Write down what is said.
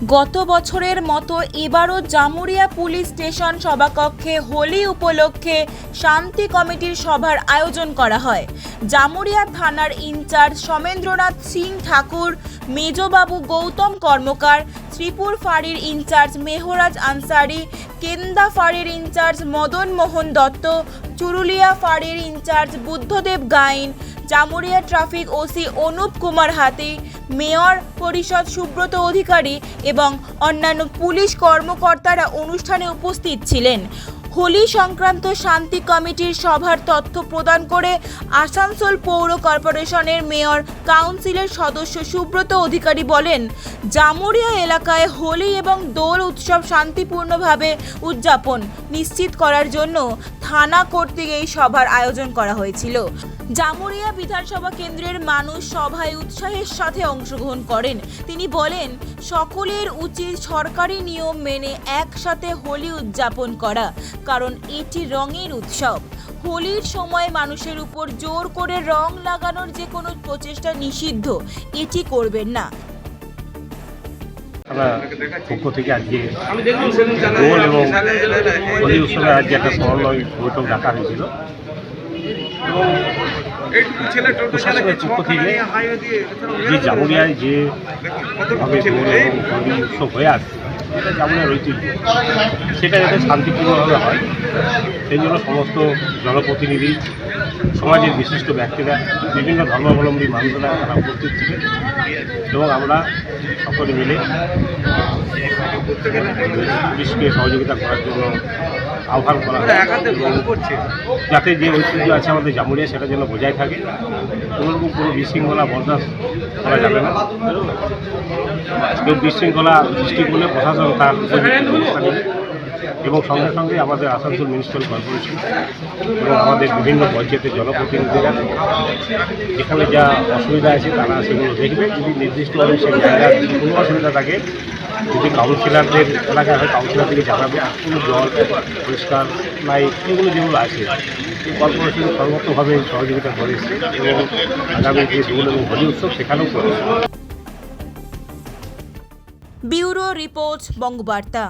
গত বছরের মতো এবারও জামুরিয়া পুলিশ স্টেশন সভাকক্ষে হোলি উপলক্ষে শান্তি কমিটির সভার আয়োজন করা হয়। জামুরিয়া থানার ইনচার্জ সমেন্দ্রনাথ সিং ঠাকুর, মেজবাবু গৌতম কর্মকার, শ্রীপুর ফাঁড়ির ইনচার্জ মেহরাজ আনসারি, কেন্দা ফাঁড়ির ইনচার্জ মদন মোহন দত্ত, চুরুলিয়া ফাঁড়ির incharge Buddhadev Gain, Jamuria traffic OC Anup Kumar Hati, mayor পরিষদ সুব্রত অধিকারী এবং অন্যান্য পুলিশ কর্মকর্তারা অনুষ্ঠানে উপস্থিত ছিলেন। হোলি সংক্রান্ত শান্তি কমিটির সভার তথ্য প্রদান করে আসানসোল পৌর কর্পোরেশনের মেয়র কাউন্সিলের সদস্য সুব্রত অধিকারী বলেন, জামুরিয়া এলাকায় হোলি এবং দোল উৎসব শান্তিপূর্ণভাবে উদযাপন নিশ্চিত করার জন্য থানা কর্তৃক এই সভার আয়োজন করা হয়েছিল। জামুরিয়া বিধানসভা কেন্দ্রের মানুষ সভায় উৎসাহের সাথে অংশগ্রহণ করেন। তিনি বলেন, সকলের উচিত সরকারি নিয়ম মেনে একসাথে হোলি উদযাপন করা, কারণ এটি রঙের উৎসব। হোলির সময় মানুষের উপর জোর করে রং লাগানোর যে কোনো প্রচেষ্টা নিষিদ্ধ, এটি করবেন না। পক্ষ থেকে আজকে দোল এবং হোলি উৎসবের আজকে একটা সমন্বয় বৈঠক ডাকা হয়েছিল এবং প্রশাসনের পক্ষ থেকে যে জামুরিয়ায় যেভাবে দোল এবং হোলি উৎসব হয়ে আসছে, এটা জামুরিয়ার ঐতিহ্য, সেটা যাতে শান্তিপূর্ণভাবে হয় সেই জন্য সমস্ত জনপ্রতিনিধি, সমাজের বিশিষ্ট ব্যক্তিরা, বিভিন্ন ধর্মাবলম্বী মানুষরা তারা উপস্থিত ছিলেন এবং আমরা সকলে মিলে পুলিশকে সহযোগিতা করার জন্য আহ্বান করা হয় এবং যাতে যে ঐতিহ্য আছে আমাদের জামুরিয়া সেটা যেন বজায় থাকে। কোনোরকম কোনো বিশৃঙ্খলা বরদাস্ত করা যাবে না। কেউ বিশৃঙ্খলা সৃষ্টি করলে প্রশাসন তার ব্যবস্থা নেবে এবং সঙ্গে সঙ্গে আমাদের আসানসোল মিউনিসিপ্যাল কর্পোরেশন এবং আমাদের বিভিন্ন পঞ্চায়েতের জনপ্রতিনিধিরা যেখানে যা অসুবিধা আছে তারা সেগুলো দেখবে। যদি নির্দিষ্টভাবে সেই জায়গার কোনো অসুবিধা থাকে, যদি কাউন্সিলরদের এলাকায় হয় কাউন্সিলরদেরকে জানাবে। কোনো জল, পরিষ্কার লাইট এগুলো যেগুলো আছে এই কর্পোরেশন সর্বত্রভাবে সহযোগিতা করেছে এবং আগামী যে দোল এবং হোলি উৎসব সেখানেও করেছে। Bureau report, Bangabarta.